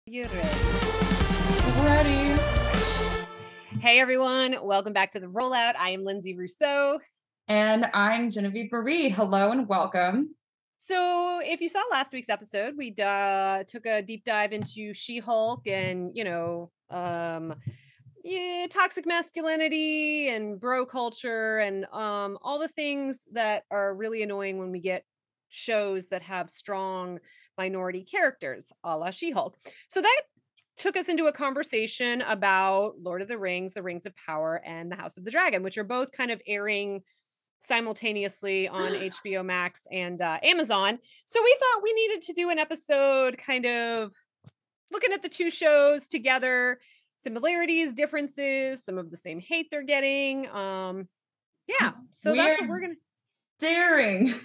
You ready? Ready. Hey everyone, welcome back to the Rollout. I am Lindsay Rousseau. And I'm Genevieve Marie. Hello and welcome. So, if you saw last week's episode, we took a deep dive into She-Hulk and, toxic masculinity and bro culture and all the things that are really annoying when we get shows that have strong minority characters, a la She-Hulk. So that took us into a conversation about Lord of the Rings, The Rings of Power, and The House of the Dragon, which are both kind of airing simultaneously on HBO Max and Amazon. So we thought we needed to do an episode kind of looking at the two shows together, similarities, differences, some of the same hate they're getting. So that's what we're going to daring.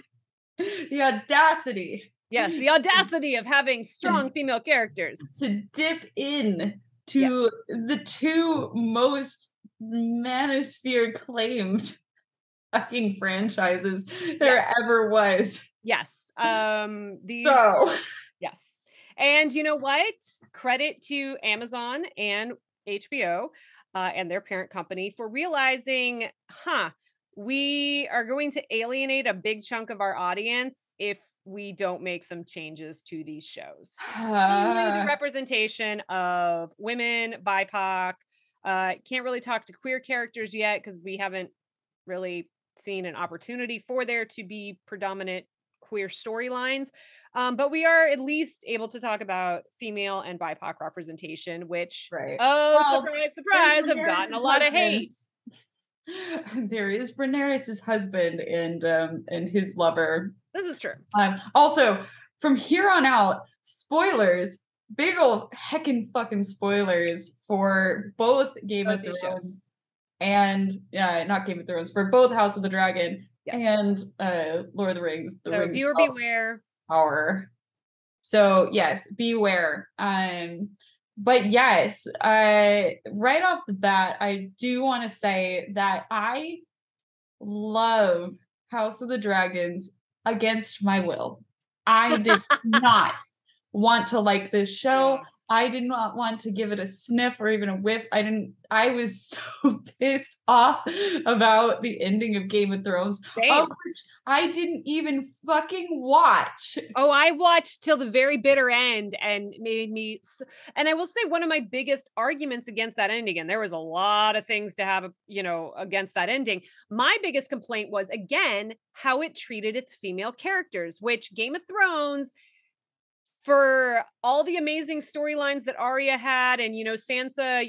The audacity. Yes, the audacity of having strong female characters. To dip in to the two most manosphere claimed fucking franchises there ever was. Yes. Yes. And you know what? Credit to Amazon and HBO and their parent company for realizing, we are going to alienate a big chunk of our audience if we don't make some changes to these shows. The representation of women, BIPOC. Can't really talk to queer characters yet because we haven't really seen an opportunity for there to be predominant queer storylines. But we are at least able to talk about female and BIPOC representation, which, surprise, have gotten a lot of hate. There is Rhaenyra's husband and his lover. This is true. Also, from here on out, spoilers, big ol' heckin' fucking spoilers for both Game of Thrones and not Game of Thrones, for both House of the Dragon and Lord of the Rings. So viewer beware. Power. So yes, beware. But yes, right off the bat, I do want to say that I love House of the Dragons against my will. I did not want to like this show. I did not want to give it a sniff or even a whiff. I was so pissed off about the ending of Game of Thrones, of which I didn't even fucking watch. Oh, I watched till the very bitter end and made me, and I will say one of my biggest arguments against that ending, and there was a lot of things to have, against that ending. My biggest complaint was, again, how it treated its female characters, which Game of Thrones, for all the amazing storylines that Arya had and, Sansa,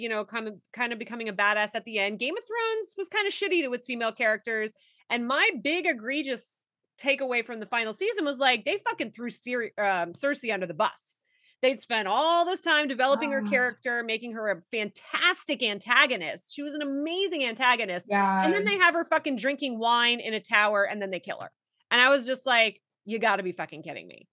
kind of becoming a badass at the end, Game of Thrones was kind of shitty to its female characters. And my big egregious takeaway from the final season was like, they fucking threw Cersei under the bus. They'd spent all this time developing her character, making her a fantastic antagonist. She was an amazing antagonist. Yeah. And then they have her fucking drinking wine in a tower and then they kill her. And I was just like, you gotta be fucking kidding me.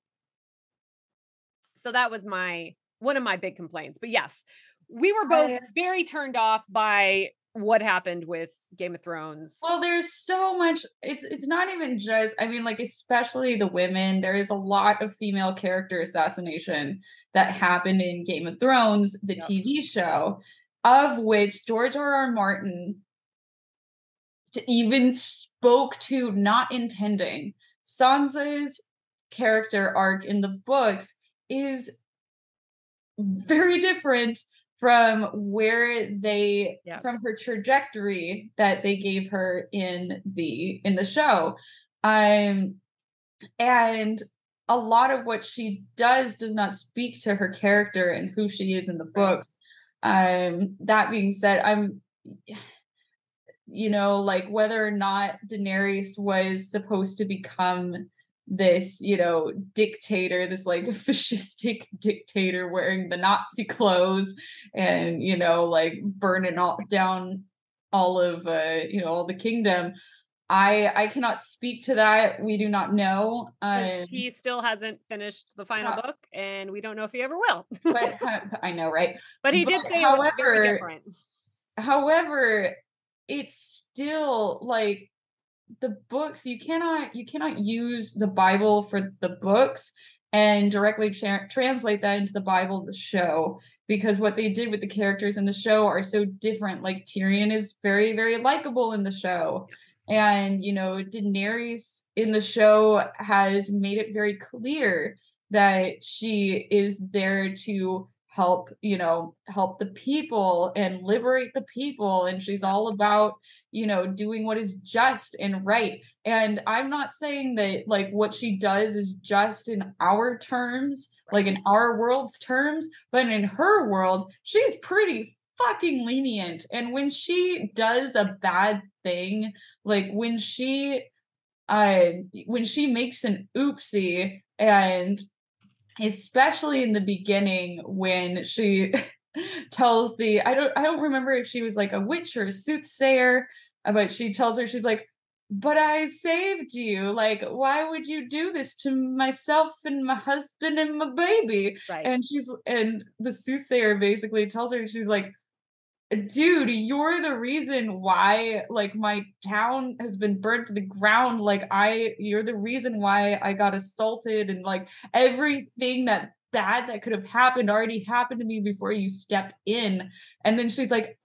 So that was one of my big complaints. But yes, we were both very turned off by what happened with Game of Thrones. Well, there's so much. It's not even just, especially the women. There is a lot of female character assassination that happened in Game of Thrones, the TV show, of which George R.R. Martin even spoke to not intending. Sansa's character arc in the books is very different from from her trajectory that they gave her in the show. And a lot of what she does not speak to her character and who she is in the books. That being said, whether or not Daenerys was supposed to become this, dictator, this like fascistic dictator wearing the Nazi clothes and, burning down all of, all the kingdom. I cannot speak to that. We do not know. He still hasn't finished the final book and we don't know if he ever will. But I know, right? But he did say it was very different. However, it's still like, the books, you cannot use the Bible for the books and directly translate that into the Bible, the show, because what they did with the characters in the show are so different. Like Tyrion is very, very likable in the show. And, you know, Daenerys in the show has made it very clear that she is there to help, you know, help the people and liberate the people. And she's all about, you know, doing what is just and right. And I'm not saying that like what she does is just in our terms, like in our world's terms, but in her world, she's pretty fucking lenient. And when she does a bad thing, like when she makes an oopsie, and especially in the beginning when she tells the I don't remember if she was like a witch or a soothsayer, but she tells her, she's like, but I saved you, like why would you do this to myself and my husband and my baby? Right. And the soothsayer basically tells her, she's like, dude, you're the reason why like my town has been burnt to the ground. Like you're the reason why I got assaulted, and like everything that bad that could have happened already happened to me before you stepped in. And then she's like,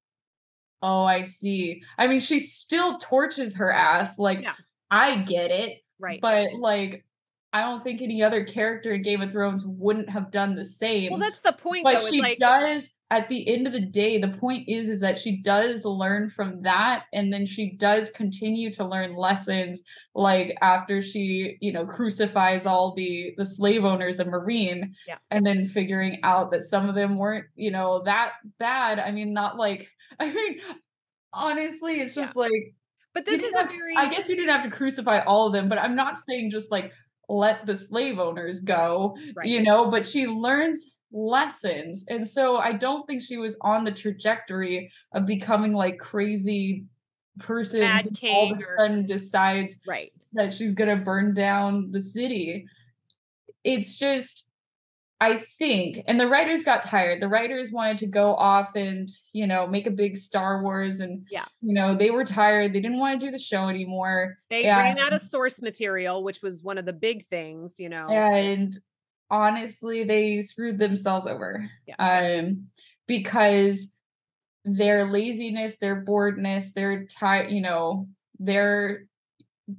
oh, I see. I mean, she still torches her ass. Like, Yeah. I get it. Right. But like, I don't think any other character in Game of Thrones wouldn't have done the same. Well, that's the point, But though. It's she like, does, at the end of the day, the point is that she does learn from that, and then she does continue to learn lessons, like after she, you know, crucifies all the slave owners of Marine, yeah. and then figuring out that some of them weren't, you know, that bad. I mean, not like, I mean, honestly, it's just like, but this is a very, I guess you didn't have to crucify all of them, but I'm not saying just like let the slave owners go, right. you know, but she learns lessons. And so I don't think she was on the trajectory of becoming like crazy person Mad who all of a king sudden decides right. that she's going to burn down the city. It's just, I think, and the writers got tired. The writers wanted to go off and, you know, make a big Star Wars, and, yeah, you know, they were tired. They didn't want to do the show anymore. They ran out of source material, which was one of the big things, you know. And honestly, they screwed themselves over. Yeah. Because their laziness, their boredness, their you know, their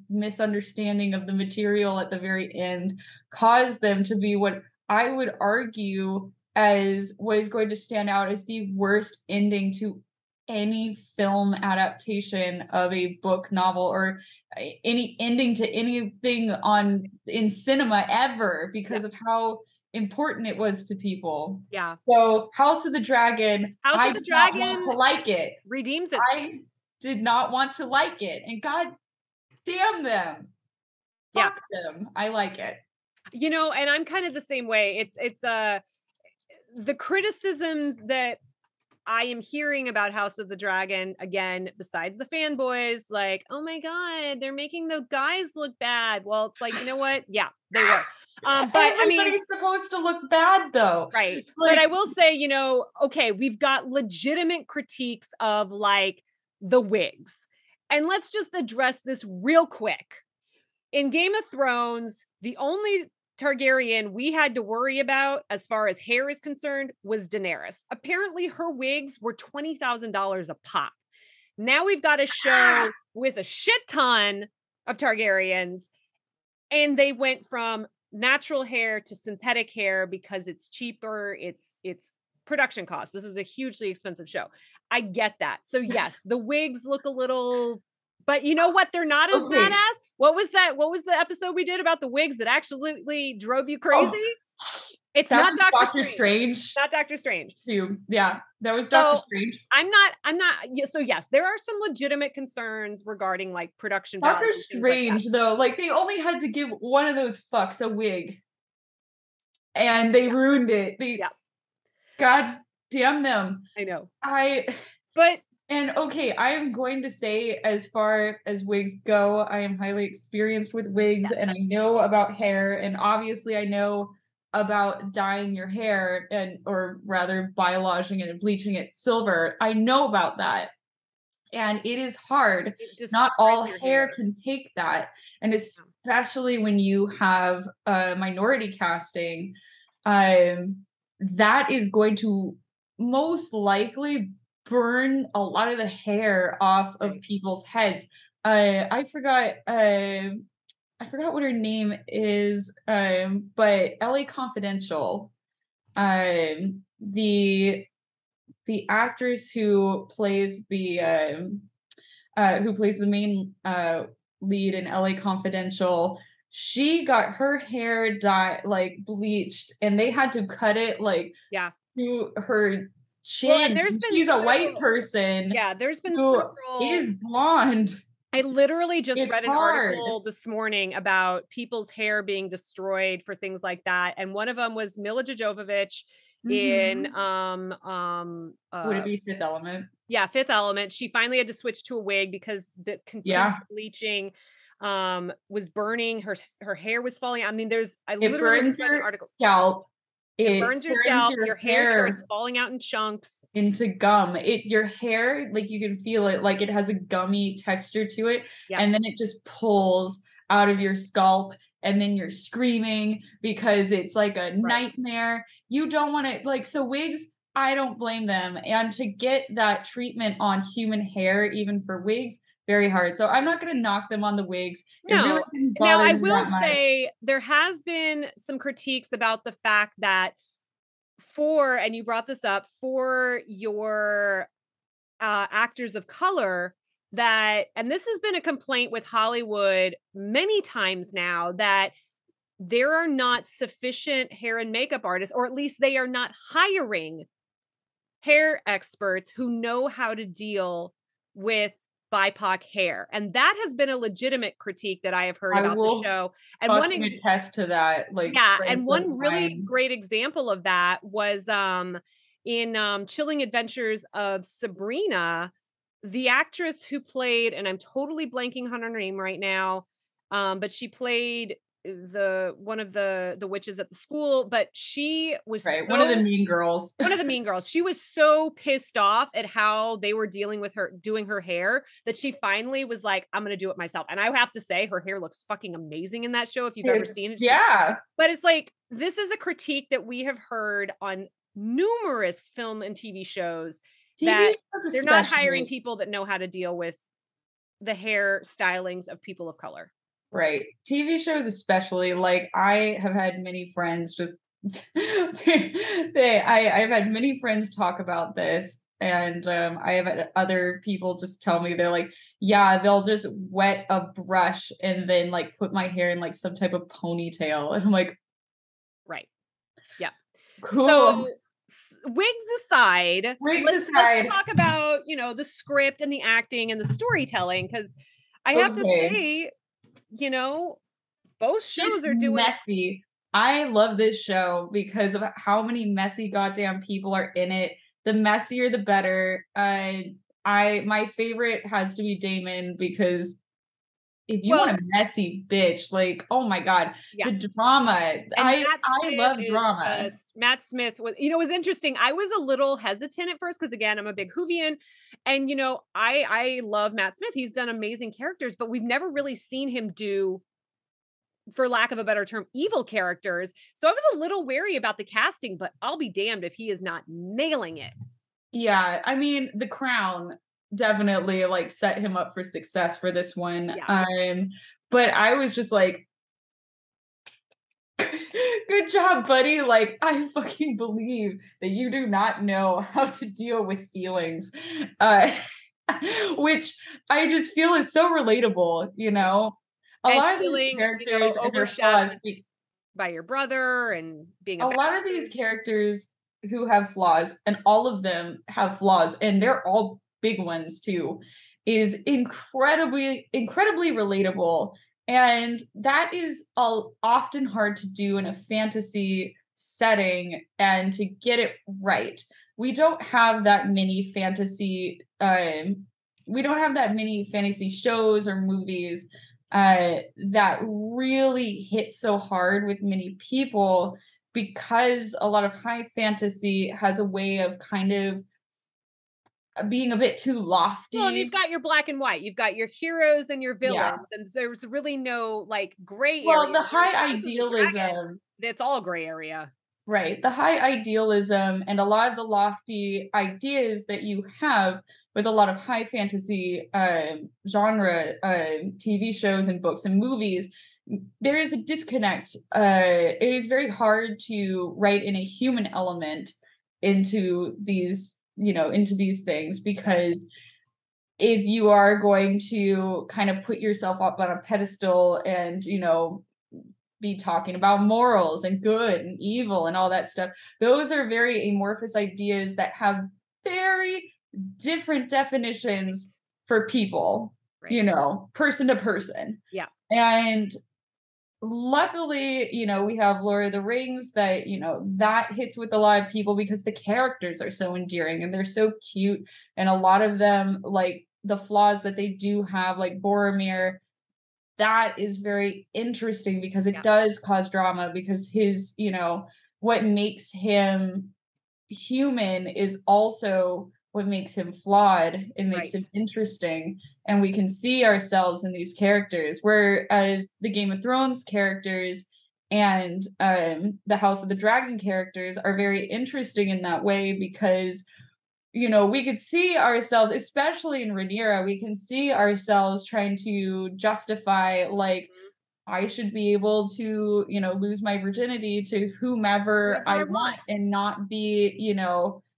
misunderstanding of the material at the very end caused them to be what I would argue as what is going to stand out as the worst ending to any film adaptation of a book, novel, or any ending to anything in cinema ever, because of how important it was to people. Yeah. So House of the Dragon, I did not want to like it. Redeems it. I did not want to like it. And God damn them. Fuck them. I like it. You know, and I'm kind of the same way. It's the criticisms that I am hearing about House of the Dragon, again, besides the fanboys, like, oh my God, they're making the guys look bad. Well, it's like, you know what? Yeah, they were. But everybody's I mean, supposed to look bad though. Right. Like, but I will say, you know, okay, we've got legitimate critiques of like the wigs. And let's just address this real quick. In Game of Thrones, the only Targaryen we had to worry about as far as hair is concerned was Daenerys. Apparently her wigs were $20,000 a pop. Now we've got a show with a shit ton of Targaryens, and they went from natural hair to synthetic hair because it's cheaper. It's production costs. This is a hugely expensive show. I get that. So yes, the wigs look a little, but you know what? They're not as badass. What was that? What was the episode we did about the wigs that absolutely drove you crazy? It's not Doctor Strange. Not Doctor Strange. Yeah, that was Doctor Strange. I'm not. So yes, there are some legitimate concerns regarding like production value. Doctor Strange, though, like they only had to give one of those fucks a wig, and they ruined it. God damn them. I know. And okay, I am going to say, as far as wigs go, I am highly experienced with wigs, and I know about hair, and obviously I know about dyeing your hair, or rather biologing it and bleaching it silver. I know about that. And it is hard. Not all hair can take that. And especially when you have a minority casting, um, that is going to most likely burn a lot of the hair off of Right. people's heads. I forgot what her name is, but LA Confidential, the actress who plays the main lead in LA Confidential, she got her hair dyed, like bleached, and they had to cut it like Yeah. to her Well, and chin. there's been She's a white several person yeah, there's been who several is blonde. I literally just It's read an hard. article this morning about people's hair being destroyed for things like that, and one of them was Mila Jovovich in, Mhm. Would it be Fifth Element? yeah, Fifth Element. She finally had to switch to a wig because the continued Yeah. bleaching, was burning, her hair was falling I mean, I It literally burns just read an your article. scalp. It It burns your turns scalp, your your hair starts hair falling out in chunks. into gum. Your hair, like you can feel it, like it has a gummy texture to it, Yep, and then it just pulls out of your scalp, and then you're screaming because it's like a right. nightmare. You don't want to like so wigs, I don't blame them. And to get that treatment on human hair, even for wigs, very hard. So I'm not gonna knock them on the wigs. It really No. didn't Now bother I me will that much. say there has been some critiques about the fact that and you brought this up, for your actors of color, and this has been a complaint with Hollywood many times now, that there are not sufficient hair and makeup artists, or at least they are not hiring hair experts who know how to deal with BIPOC hair. And that has been a legitimate critique that I have heard I about the will show. And fucking attest to that. Like yeah, and friends of one really mine. great example of that was in Chilling Adventures of Sabrina, the actress who played, and I'm totally blanking on her name right now, but she played the one of the witches at the school, but she was Right. One of the so mean girls. one of the mean girls. She was so pissed off at how they were dealing with her doing her hair that she finally was like, I'm going to do it myself. And I have to say, her hair looks fucking amazing in that show. If you've ever seen it, Yeah. but it's like, this is a critique that we have heard on numerous film and TV shows, TV that shows they're not hiring especially. people that know how to deal with the hair stylings of people of color. Right. TV shows especially, like I have had many friends just I've had many friends talk about this, and I have had other people just tell me they're like, yeah, they'll just wet a brush and then like put my hair in like some type of ponytail. And I'm like, Right. Yeah. cool. So wigs aside, Wigs let's aside. talk about, the script and the acting and the storytelling, because I have to Okay. say, you know, both shows It's are doing messy. I love this show because of how many messy goddamn people are in it. The messier, the better. My favorite has to be Damon because if you want well, a messy bitch, like oh my god, yeah. the drama. And Matt I Smith love is drama. just Matt Smith was, it was interesting. I was a little hesitant at first because again, I'm a big Whovian, and I love Matt Smith. He's done amazing characters, but we've never really seen him do, for lack of a better term, evil characters. So I was a little wary about the casting, but I'll be damned if he is not nailing it. Yeah, I mean, The Crown definitely like set him up for success for this one. Yeah. But I was just like good job, buddy. Like, I fucking believe that you do not know how to deal with feelings. Uh, which I just feel is so relatable, you Right. know? A And lot of these feeling, characters and their flaws, overshadowed by your brother and being a a lot of these bastard. characters who have flaws, and all of them have flaws, and they're all big ones too, is incredibly relatable. And that is often hard to do in a fantasy setting and to get it right. We don't have that many we don't have that many fantasy shows or movies that really hit so hard with many people, because a lot of high fantasy has a way of kind of being a bit too lofty. Well, and you've got your black and white. You've got your heroes and your Yeah. villains, and there's really no like gray Well, area. the Whereas high House is a dragon. idealism, It's all gray area. right? The high idealism and a lot of the lofty ideas that you have with a lot of high fantasy genre TV shows and books and movies, there is a disconnect. It is very hard to write in a human element into these, into these things, because if you are going to kind of put yourself up on a pedestal and, be talking about morals and good and evil and all that stuff, those are very amorphous ideas that have very different definitions for people, Right. Person to person. Yeah. And luckily, we have Lord of the Rings that, that hits with a lot of people because the characters are so endearing and they're so cute. And a lot of them, like the flaws that they do have, like Boromir, that is very interesting because it does cause drama, because his, what makes him human is also what makes him flawed and makes him interesting. And we can see ourselves in these characters, whereas the Game of Thrones characters and the House of the Dragon characters are very interesting in that way, because we could see ourselves, especially in Rhaenyra, we can see ourselves trying to justify, like, I should be able to, lose my virginity to whomever I want and not be,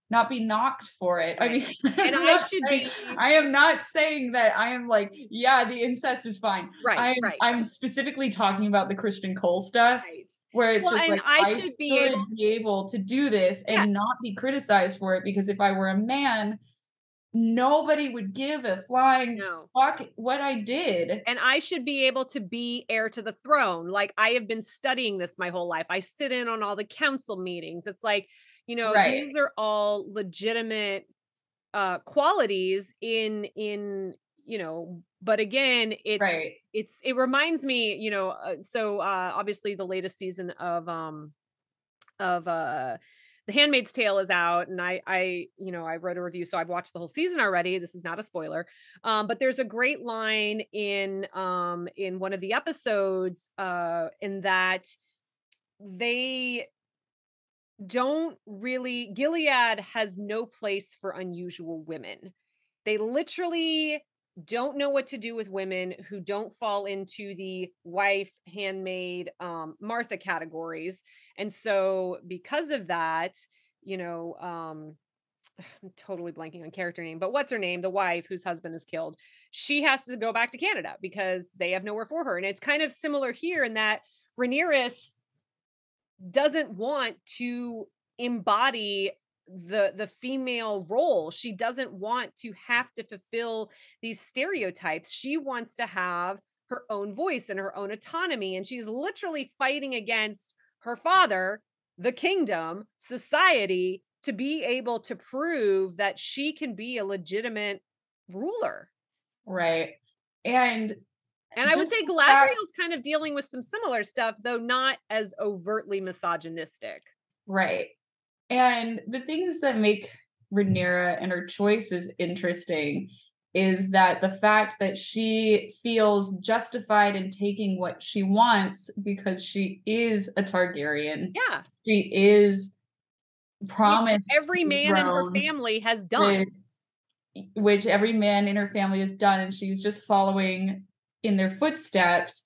not be knocked for it. Right. I mean, and I should be. I am not saying that I am like, yeah, the incest is fine. Right. I'm specifically talking about the Christian Cole stuff. Right. Where it's just like, I should be able to do this and not be criticized for it, because if I were a man, nobody would give a flying fuck what I did. And I should be able to be heir to the throne. Like, I have been studying this my whole life. I sit in on all the council meetings. It's like, these are all legitimate qualities in but again, it reminds me, so obviously the latest season of The Handmaid's Tale is out, and I wrote a review, so I've watched the whole season already. This is not a spoiler. But there's a great line in one of the episodes in that they don't really, Gilead has no place for unusual women. They literally don't know what to do with women who don't fall into the wife, handmaid, Martha categories. And so because of that, I'm totally blanking on character name, but what's her name? The wife whose husband is killed. She has to go back to Canada because they have nowhere for her. And it's kind of similar here in that Rhaenyra doesn't want to embody the female role. She doesn't want to have to fulfill these stereotypes. She wants to have her own voice and her own autonomy. And she's literally fighting against her father, the kingdom, society, to be able to prove that she can be a legitimate ruler. Right. And I would say Galadriel's kind of dealing with some similar stuff, though not as overtly misogynistic. Right. And the things that make Rhaenyra and her choices interesting is that the fact that she feels justified in taking what she wants because she is a Targaryen. Yeah. She is promised. Which every man in her family has done. Which every man in her family has done, and she's just following in their footsteps.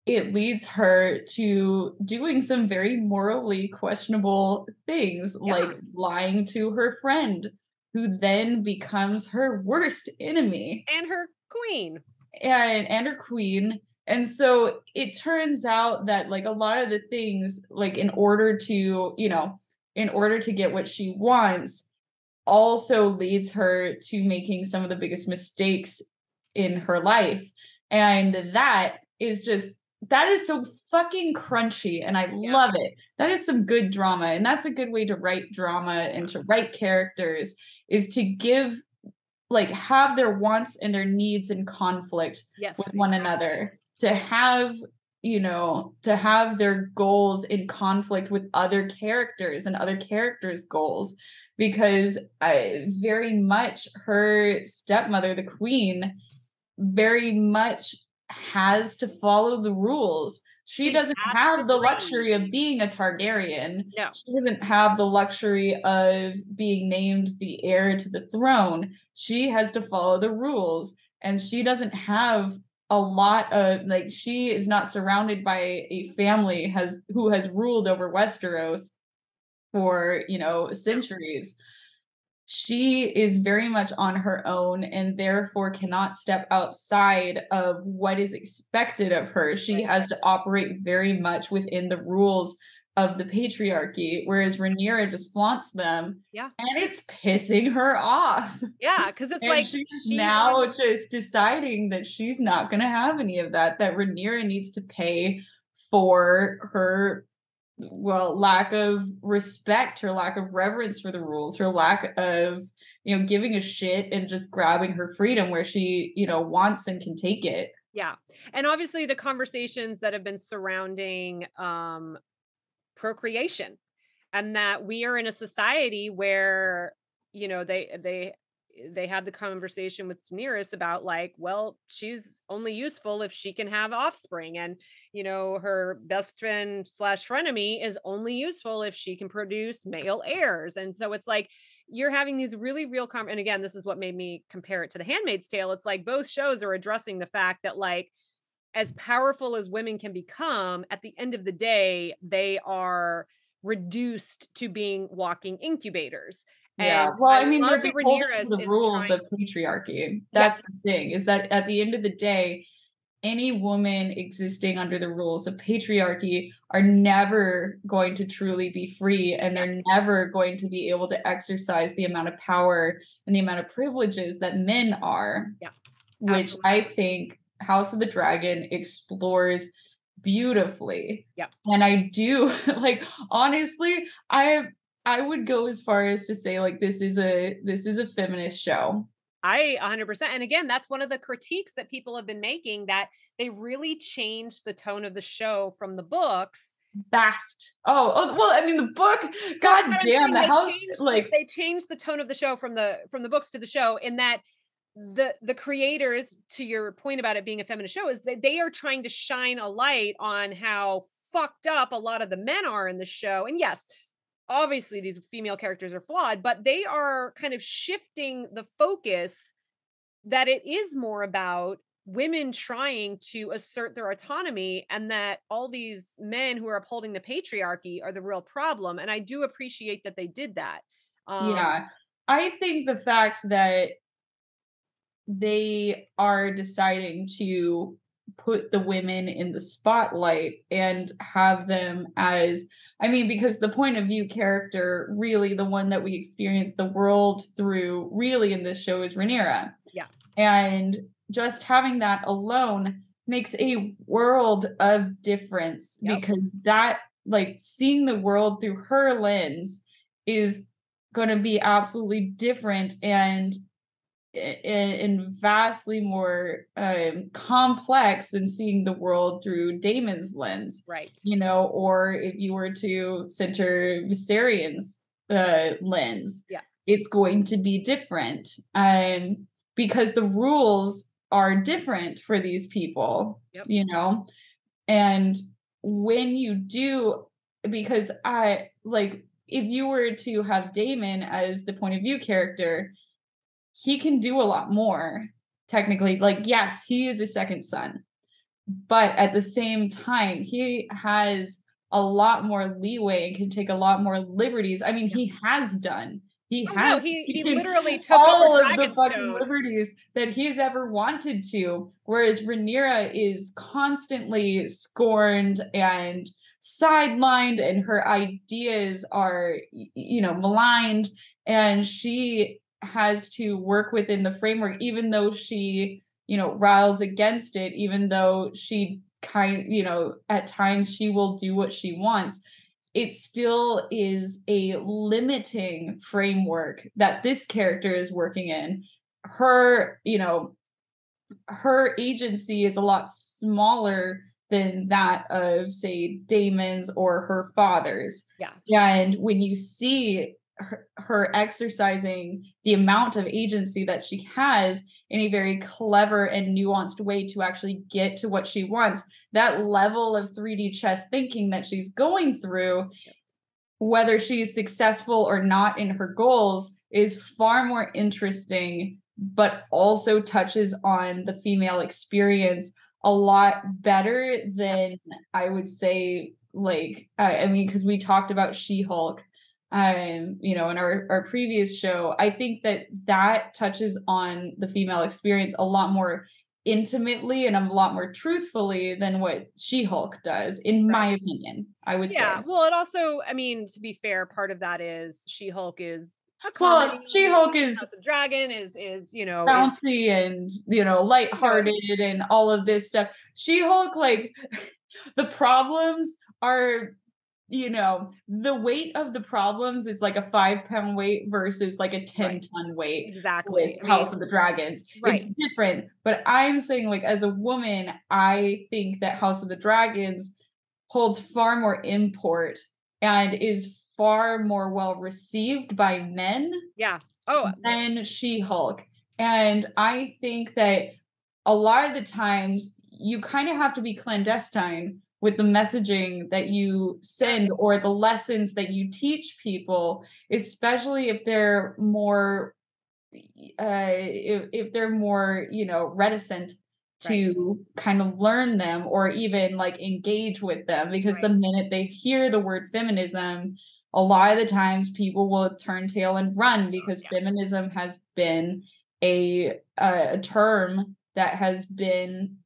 It leads her to doing some very morally questionable things, like lying to her friend, who then becomes her worst enemy. And her queen. And her queen. And so it turns out that, like, a lot of the things, like, in order to get what she wants, also leads her to making some of the biggest mistakes in her life. And that is so fucking crunchy, and I love it. That is some good drama, and that's a good way to write drama and to write characters, is to have their wants and their needs in conflict with one another, to have their goals in conflict with other characters and other characters' goals. because very much her stepmother, the queen, very much has to follow the rules. She She doesn't has to have the breathe. luxury of being a Targaryen. No. She doesn't have the luxury of being named the heir to the throne. She has to follow the rules. And she doesn't have a lot of, like, she is not surrounded by a family who has ruled over Westeros for, No. centuries. She is very much on her own and therefore cannot step outside of what is expected of her. She Right. has to operate very much within the rules of the patriarchy, whereas Rhaenyra just flaunts them, Yeah. and it's pissing her off. Yeah, because it's And like she's she now wants. just deciding that she's not going to have any of that, that Rhaenyra needs to pay for her, well, lack of respect, her lack of reverence for the rules, her lack of, giving a shit and just grabbing her freedom where she, wants and can take it. Yeah. And obviously the conversations that have been surrounding procreation, and that we are in a society where, they had the conversation with Daenerys about, like, well, she's only useful if she can have offspring, and her best friend slash frenemy is only useful if she can produce male heirs. And so it's like you're having these really real and again, this is what made me compare it to The Handmaid's Tale. It's like both shows are addressing the fact that, like, as powerful as women can become, at the end of the day, they are reduced to being walking incubators. Yeah. And Well, I I mean, love they're that beholden Rhaenyra to the is rules trying. of patriarchy. That's the Yes. thing, is that at the end of the day, any woman existing under the rules of patriarchy are never going to truly be free, and they're Yes. never going to be able to exercise the amount of power and the amount of privileges that men are, Yeah. which Absolutely. I think House of the Dragon explores beautifully. Yep. And I do like, honestly, I would go as far as to say, like, this is a feminist show. I 100%. And again, that's one of the critiques that people have been making, that they really changed the tone of the show from the books. Fast. Oh, well, I mean, the book, Well, god but I'm damn, saying the they house, changed the like, they changed the tone of the show from the books to the show, in that the creators, to your point about it being a feminist show, is that they are trying to shine a light on how fucked up a lot of the men are in the show. And yes, obviously these female characters are flawed, but they are kind of shifting the focus, that it is more about women trying to assert their autonomy, and that all these men who are upholding the patriarchy are the real problem. And I do appreciate that they did that. yeah. I think the fact that they are deciding to put the women in the spotlight and have them as, I mean, because the point of view character, really the one that we experience the world through, really, in this show is Rhaenyra. Yeah. And just having that alone makes a world of difference, Yep. because that, like, seeing the world through her lens is going to be absolutely different and vastly more complex than seeing the world through Damon's lens, Right. or if you were to center Viserion's lens, Yeah. it's going to be different, because the rules are different for these people, Yep. and when you do, because I like, if you were to have Damon as the point of view character, he can do a lot more, technically. Like, yes, he is a second son, but at the same time, he has a lot more leeway and can take a lot more liberties. I mean, Yep. he has done. He Oh no, has he taken literally took over all of the fucking Dragonstone. liberties that he's ever wanted to, whereas Rhaenyra is constantly scorned and sidelined, and her ideas are, maligned, and she has to work within the framework, even though she, riles against it, even though she at times she will do what she wants. It still is a limiting framework that this character is working in. Her, her agency is a lot smaller than that of, say, Damon's or her father's. Yeah. And when you see her exercising the amount of agency that she has in a very clever and nuanced way to actually get to what she wants. That level of 3D chess thinking that she's going through, whether she's successful or not in her goals, is far more interesting, but also touches on the female experience a lot better than I would say, like, I mean, because we talked about She-Hulk, you know, in our previous show. I think that touches on the female experience a lot more intimately and a lot more truthfully than what She-Hulk does, in my opinion, I would say. Well, it also, I mean, to be fair, part of that is She-Hulk is a Well, comedy. She-Hulk is House of Dragon is you know, bouncy and, you know, lighthearted and all of this stuff. She-Hulk, like, the problems are, you know, the weight of the problems is like a 5-pound weight versus like a 10-ton weight. Exactly. With House of the Dragons. It's different. But I'm saying, like, as a woman, I think that House of the Dragons holds far more import and is far more well received by men than She-Hulk. And I think that a lot of the times you kind of have to be clandestine with the messaging that you send or the lessons that you teach people, especially if they're more if they're more, you know, reticent to kind of learn them or even like engage with them, because the minute they hear the word feminism, a lot of the times people will turn tail and run, because feminism has been a term that has been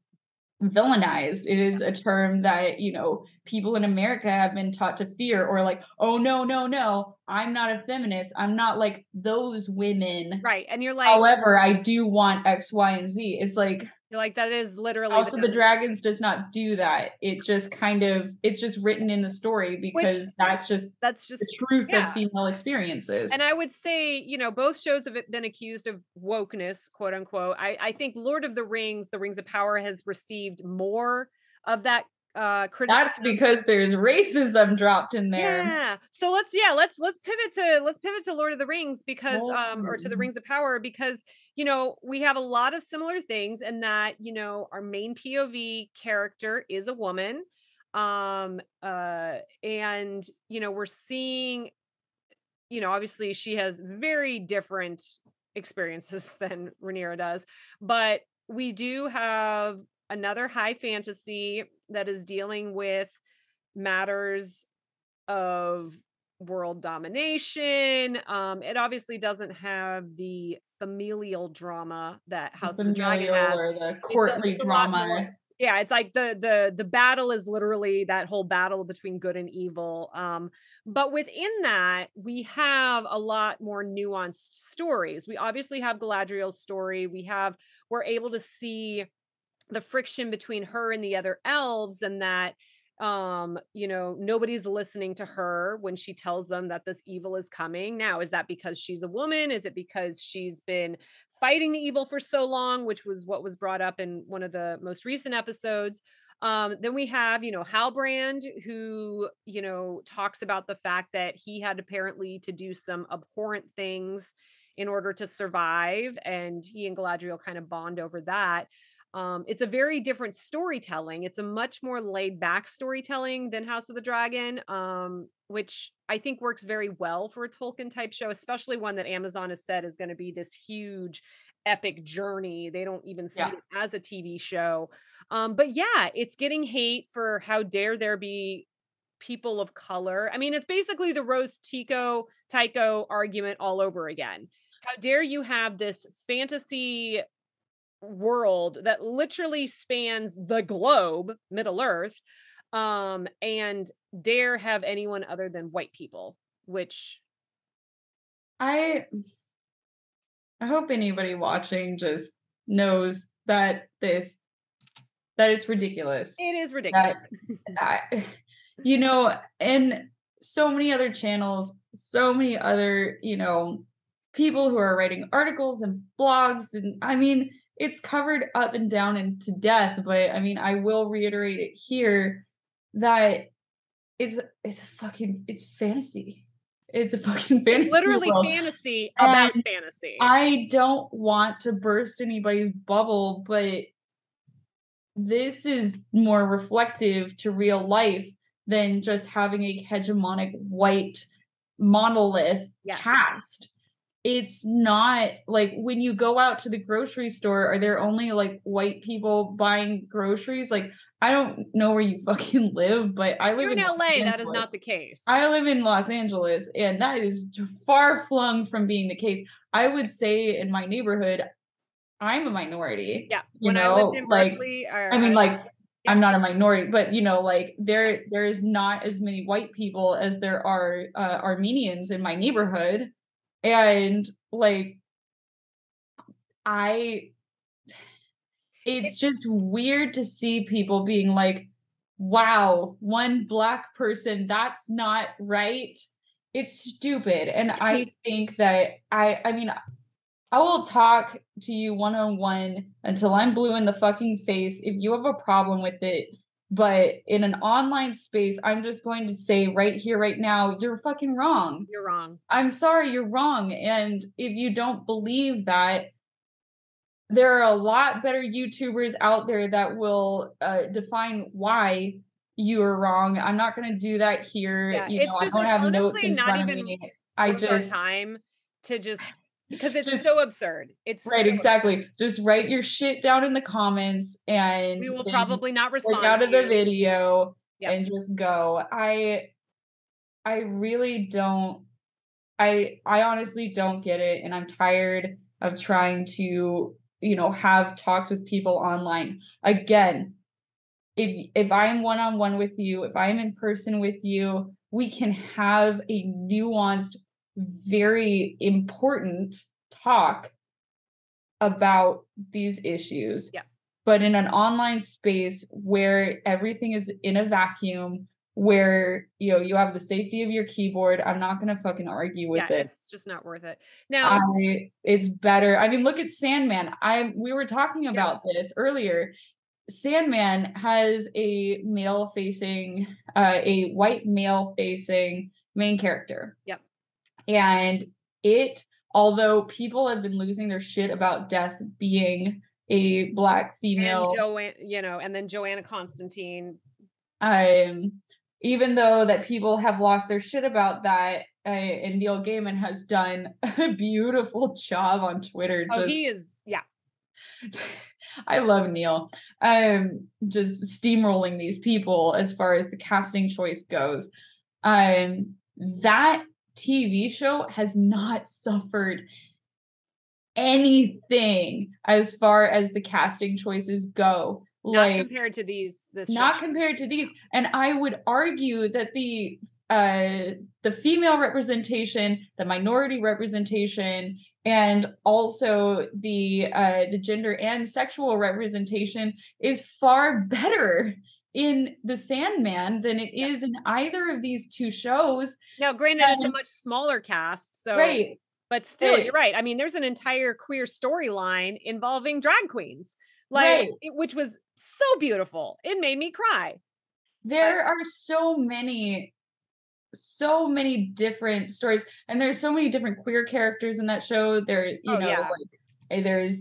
villainized. It is a term that, you know, people in America have been taught to fear, or like, oh no, I'm not a feminist, I'm not like those women, and you're like, however, I do want X, Y, and Z. It's like, you're like, that is literally House of the Dragons does not do that. It just kind of, it's just written in the story because that's just the truth of female experiences. And I would say, you know, both shows have been accused of wokeness, quote unquote. I think Lord of the Rings, The Rings of Power, has received more of that criticism. That's because there's racism dropped in there. So let's pivot to Lord of the Rings, because or to the Rings of Power, because, you know, we have a lot of similar things in that, you know, our main POV character is a woman. And you know, we're seeing, you know, obviously she has very different experiences than Rhaenyra does, but we do have another high fantasy that is dealing with matters of world domination. It obviously doesn't have the familial drama that House of the Dragon has, or the courtly drama. It's like the battle is literally that whole battle between good and evil. But within that, we have a lot more nuanced stories. We obviously have Galadriel's story. We're able to see the friction between her and the other elves, and that you know, nobody's listening to her when she tells them that this evil is coming. Now, is that because she's a woman? Is it because she's been fighting the evil for so long, which was what was brought up in one of the most recent episodes? Then we have, you know, Halbrand, who, you know, talks about the fact that he had apparently to do some abhorrent things in order to survive, and he and Galadriel kind of bond over that. It's a very different storytelling. It's a much more laid back storytelling than House of the Dragon, which I think works very well for a Tolkien type show, especially one that Amazon has said is going to be this huge epic journey. They don't even see it as a TV show. But yeah, it's getting hate for how dare there be people of color. I mean, it's basically the Rose Tycho argument all over again. How dare you have this fantasy world that literally spans the globe, Middle Earth, and dare have anyone other than white people, which I hope anybody watching just knows that it's ridiculous. It is ridiculous. You know, and so many other channels, so many other, you know, people who are writing articles and blogs, and I mean, it's covered up and down and to death, but I mean, I will reiterate it here that it's fantasy. It's a fucking fantasy It's literally world. fantasy And about fantasy. I don't want to burst anybody's bubble, but this is more reflective to real life than just having a hegemonic white monolith Yes. cast. It's not like when you go out to the grocery store, are there only like white people buying groceries? Like, I don't know where you fucking live, but I live You're in in Los LA, that is Angeles. not the case. I live in Los Angeles, and that is far flung from being the case. I would say in my neighborhood, I'm a minority. Yeah. You When I lived in like, Berkeley, I mean, like, yeah. I'm not a minority, but you know, like Yes. there's not as many white people as there are Armenians in my neighborhood. And like, it's just weird to see people being like, wow, one black person, that's not right. It's stupid. And I think that I mean, I will talk to you one-on-one until I'm blue in the fucking face if you have a problem with it. But in an online space, I'm just going to say right here, right now, you're fucking wrong. You're wrong. I'm sorry, you're wrong. And if you don't believe that, there are a lot better YouTubers out there that will define why you are wrong. I'm not going to do that here. Yeah, You know, it's I just don't have notes honestly in not front of even me. I worth our just time to just because it's just so absurd. It's right, so exactly. absurd. Just write your shit down in the comments and We will then probably not click respond out to of the you. video Yep. and just go. I really don't I honestly don't get it, and I'm tired of trying to, you know, have talks with people online. Again, if I'm one-on-one with you, if I'm in person with you, we can have a nuanced, very important talk about these issues. Yeah. But in an online space where everything is in a vacuum, where you know you have the safety of your keyboard, I'm not gonna fucking argue with it. It's just not worth it. Now It's better. I mean, look at Sandman. We were talking about this earlier. Sandman has a white male facing main character. Yep. And although people have been losing their shit about Death being a black female, and then Joanna Constantine. even though that people have lost their shit about that, and Neil Gaiman has done a beautiful job on Twitter. He is, yeah. I love Neil. Just steamrolling these people as far as the casting choice goes. That TV show has not suffered anything as far as the casting choices go. Not compared to these. Not compared to these. And I would argue that the female representation, the minority representation, and also the gender and sexual representation is far better in The Sandman than it is in either of these two shows. Now, granted, it's a much smaller cast, so right. But still, you're right. I mean, there's an entire queer storyline involving drag queens, which was so beautiful. It made me cry. There are so many different stories, and there's so many different queer characters in that show. There's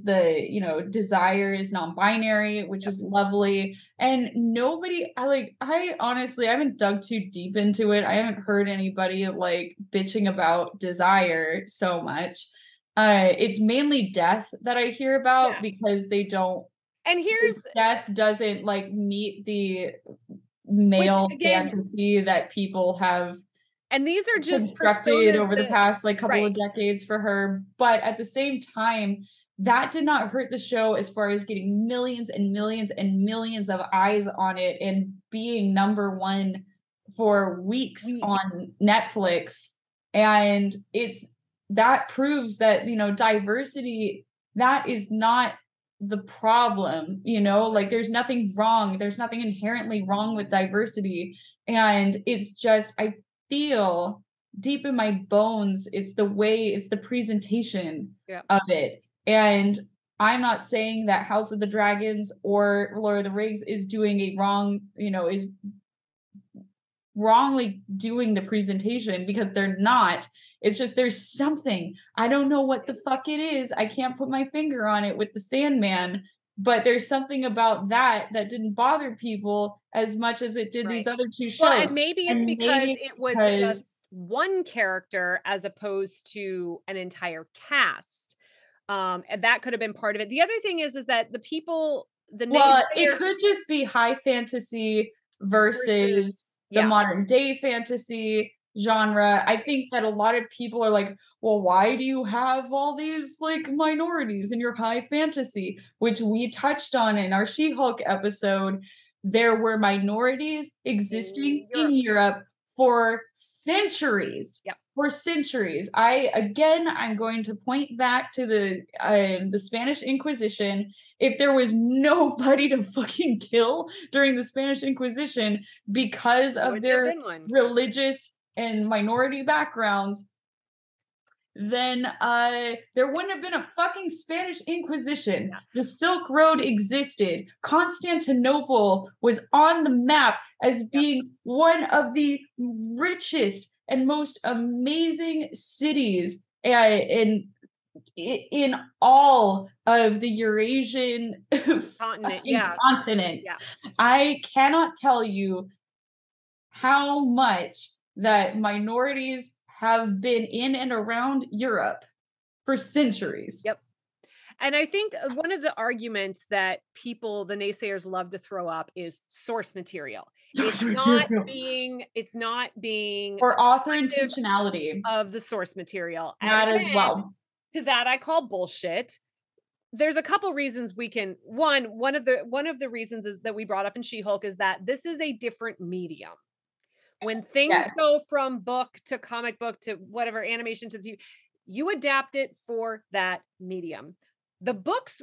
the Desire is non-binary, which is lovely, and I honestly haven't dug too deep into it. I haven't heard anybody like bitching about Desire so much. It's mainly Death that I hear about because they don't, and Death doesn't like meet the male fantasy that people have. And these are just constructed over the past couple of decades for her. But at the same time, that did not hurt the show as far as getting millions and millions and millions of eyes on it and being number one for weeks on Netflix. And that proves that, diversity, that is not the problem, there's nothing wrong. There's nothing inherently wrong with diversity. And it's just, I feel deep in my bones, it's the presentation of it. And I'm not saying that House of the Dragons or Lord of the Rings is doing a wrong, is wrongly doing the presentation, because they're not. It's just there's something. I don't know what the fuck it is. I can't put my finger on it with the Sandman, but there's something about that didn't bother people as much as it did these other two shows. Well, and maybe it's because maybe it was just one character as opposed to an entire cast. And that could have been part of it. The other thing is that the people, it could just be high fantasy versus the modern day fantasy genre. I think that a lot of people are like, well, why do you have all these like minorities in your high fantasy? Which we touched on in our She-Hulk episode. There were minorities existing in Europe for centuries. Yep. For centuries. I'm going to point back to the Spanish Inquisition. If there was nobody to fucking kill during the Spanish Inquisition because of their religious and minority backgrounds, then there wouldn't have been a fucking Spanish Inquisition. The Silk Road existed. Constantinople was on the map as being one of the richest and most amazing cities in all of the Eurasian continent. Yeah. I cannot tell you how much that minorities have been in and around Europe for centuries. Yep. And I think one of the arguments that people, the naysayers, love to throw up is source material. It's not being or author intentionality of the source material. That as well. To that I call bullshit. There's a couple reasons we can. One of the reasons is that we brought up in She-Hulk is that this is a different medium. When things go from book to comic book to whatever animation to TV, you adapt it for that medium. The books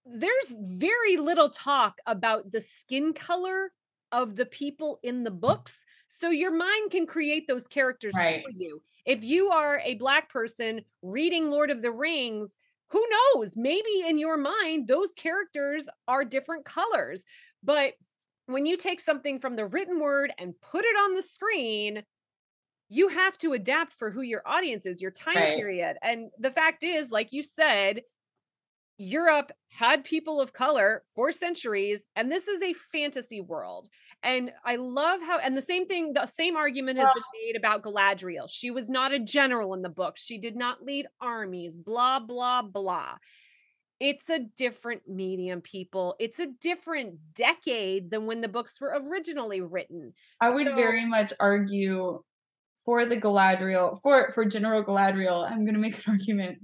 there's very little talk about the skin color of the people in the books. So your mind can create those characters for you. If you are a Black person reading Lord of the Rings, who knows? Maybe in your mind, those characters are different colors. But when you take something from the written word and put it on the screen, you have to adapt for who your audience is, your time period. And the fact is, like you said, Europe had people of color for centuries, and this is a fantasy world. And I love how, and the same argument has been made about Galadriel. She was not a general in the book. She did not lead armies, blah, blah, blah. It's a different medium, people. It's a different decade than when the books were originally written. I would very much argue for the Galadriel, for General Galadriel. I'm going to make an argument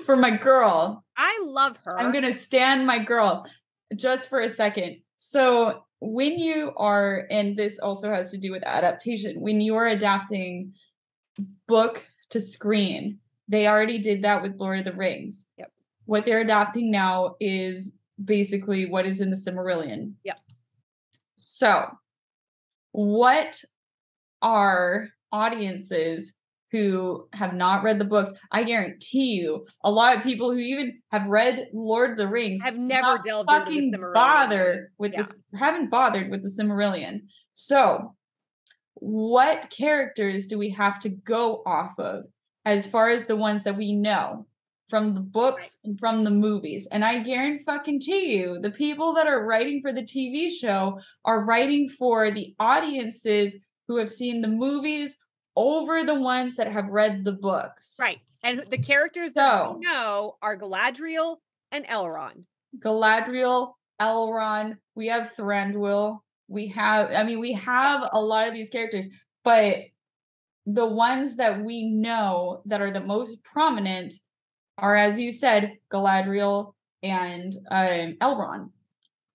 for my girl. I love her. I'm going to stand my girl just for a second. So when you are, and this also has to do with adaptation, when you are adapting book to screen, they already did that with Lord of the Rings. Yep. What they're adapting now is basically what is in the Silmarillion. Yep. So what are audiences who have not read the books? I guarantee you, a lot of people who even have read Lord of the Rings have never delved into the Silmarillion. Haven't bothered with the Silmarillion. So, what characters do we have to go off of as far as the ones that we know from the books and from the movies? And I guarantee you, the people that are writing for the TV show are writing for the audiences who have seen the movies over the ones that have read the books. Right. And the characters that we know are Galadriel and Elrond. Galadriel, Elrond, we have Thranduil, we have a lot of these characters, but the ones that we know that are the most prominent are, as you said, Galadriel and Elrond.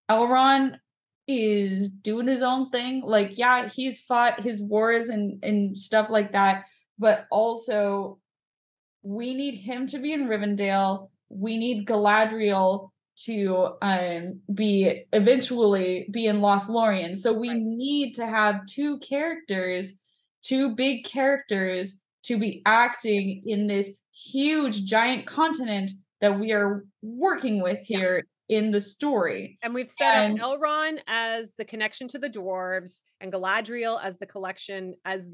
Elrond is doing his own thing. Like, yeah, he's fought his wars and stuff like that, but also we need him to be in Rivendell. We need Galadriel to eventually be in Lothlorien. So we need to have two big characters to be acting in this huge giant continent that we are working with here in the story. And we've set up Elrond as the connection to the dwarves, and Galadriel as the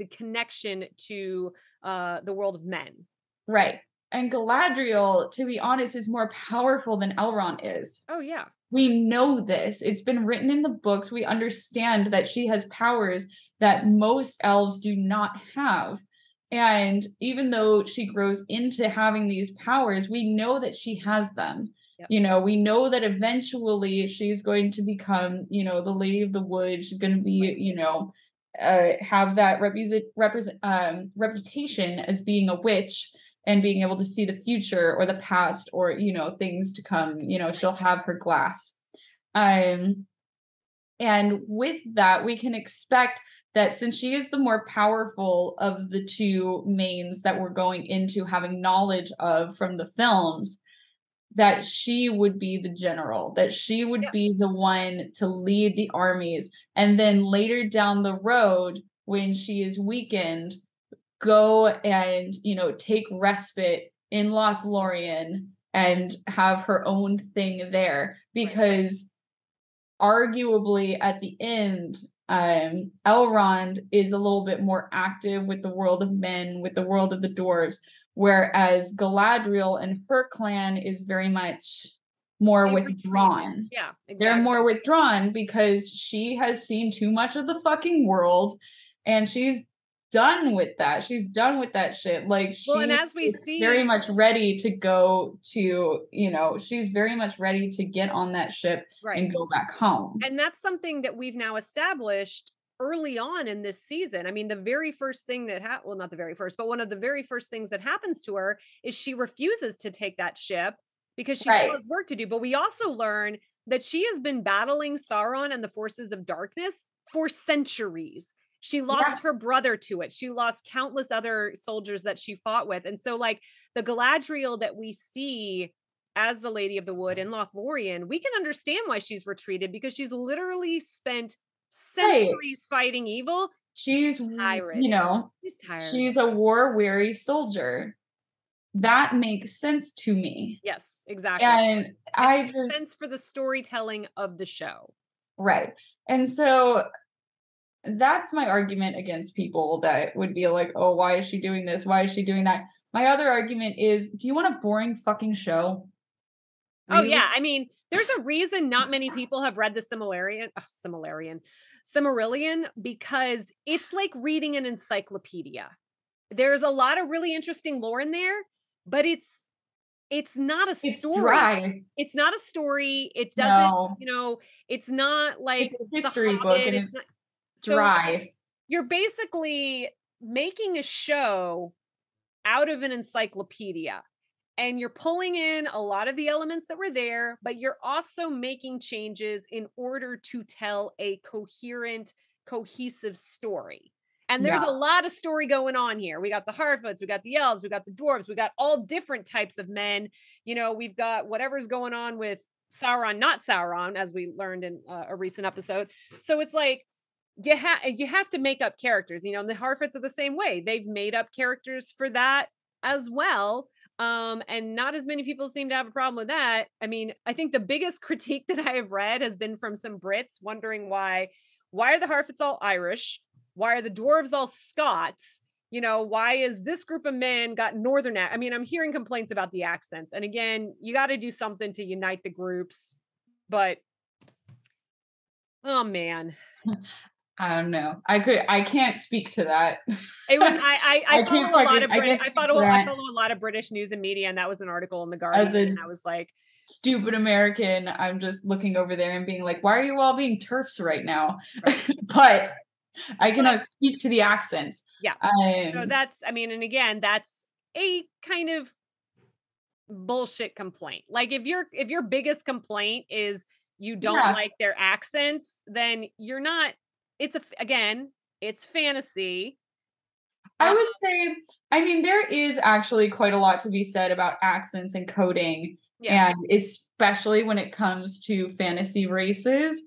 connection to the world of men. Right. And Galadriel, to be honest, is more powerful than Elrond is. Oh, yeah. We know this. It's been written in the books. We understand that she has powers that most elves do not have. And even though she grows into having these powers, we know that she has them. Yep. You know, we know that eventually she's going to become, you know, the Lady of the Wood. She's going to be, you know, have that reputation as being a witch and being able to see the future or the past or, you know, things to come. You know, she'll have her glass. And with that, we can expect that since she is the more powerful of the two mains that we're going into having knowledge of from the films, that she would be the general, that she would be the one to lead the armies. And then later down the road, when she is weakened, go and, you know, take respite in Lothlorien and have her own thing there. Because arguably at the end, Elrond is a little bit more active with the world of men, with the world of the dwarves, whereas Galadriel and her clan is very much more withdrawn. Yeah, exactly. They're more withdrawn because she has seen too much of the fucking world and she's done with that. She's done with that shit. Like, and as we see, very much ready to go to, you know, she's very much ready to get on that ship and go back home. And that's something that we've now established early on in this season. I mean, the very first thing that well, not the very first, but one of the very first things that happens to her is she refuses to take that ship because she still has work to do. But we also learn that she has been battling Sauron and the forces of darkness for centuries. She lost her brother to it. She lost countless other soldiers that she fought with. And so, like, the Galadriel that we see as the Lady of the Wood in Lothlorien, we can understand why she's retreated, because she's literally spent centuries fighting evil. She's tired. You know, she's tired. She's a war-weary soldier. That makes sense to me. Yes, exactly. And it makes sense for the storytelling of the show. Right. And so that's my argument against people that would be like, oh, why is she doing this? Why is she doing that? My other argument is, do you want a boring fucking show? Really? Oh, yeah. I mean, there's a reason not many people have read the Silmarillion, because it's like reading an encyclopedia. There's a lot of really interesting lore in there, but it's not a story. Dry. It's not a story. It doesn't, you know, it's not like it's a history book and it's not dry. So you're basically making a show out of an encyclopedia, and you're pulling in a lot of the elements that were there, but you're also making changes in order to tell a coherent, cohesive story. And there's a lot of story going on here. We got the Harfoots, we got the elves, we got the dwarves, we got all different types of men. You know, we've got whatever's going on with Sauron, not Sauron, as we learned in a recent episode. So it's like, you have to make up characters, you know, and the Harfoots are the same way. They've made up characters for that as well. And not as many people seem to have a problem with that. I mean, I think the biggest critique that I have read has been from some Brits wondering why are the Harfoots all Irish? Why are the dwarves all Scots? You know, why is this group of men got Northern? I mean, I'm hearing complaints about the accents. And again, you got to do something to unite the groups. But, oh man. I don't know. I can't speak to that. It was I follow a lot of British news and media, and that was an article in the Guardian, and I was like, stupid American, I'm just looking over there and being like, why are you all being TERFs right now? Right. But I cannot speak to the accents. Yeah. So that's, I mean, and again, that's a kind of bullshit complaint. Like if your biggest complaint is you don't like their accents, then you're not. It's it's fantasy. I would say, I mean, there is actually quite a lot to be said about accents and coding, and especially when it comes to fantasy races.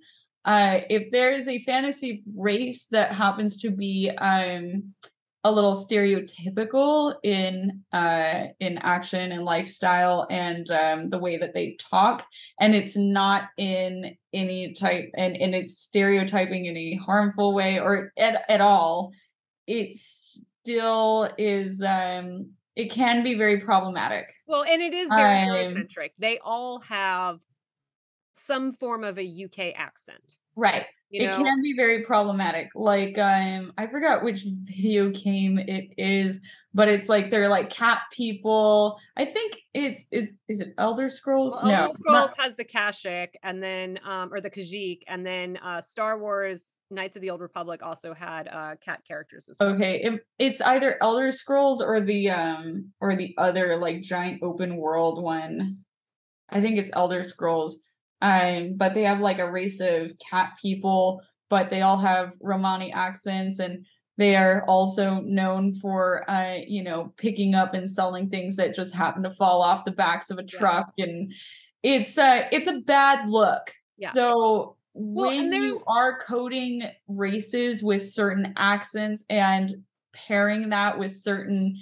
If there is a fantasy race that happens to be a little stereotypical in action and lifestyle and the way that they talk, and it's not in any type and it's stereotyping in a harmful way or at all. It still is it can be very problematic. Well, and it is very Eurocentric. They all have some form of a UK accent. Right. You It know? can be very problematic. Like, I forgot which video game it is, but it's like they're like cat people. I think is it Elder Scrolls? Well, No, Elder it's not. Scrolls has the Kashyyyk and then or the Khajiit, and then Star Wars Knights of the Old Republic also had cat characters as well. Okay, it's either Elder Scrolls or the other like giant open world one. I think it's Elder Scrolls. But they have like a race of cat people, but they all have Romani accents, and they are also known for picking up and selling things that just happen to fall off the backs of a Yeah. truck, and it's a bad look. Yeah. So Well, and when you there's are coding races with certain accents and pairing that with certain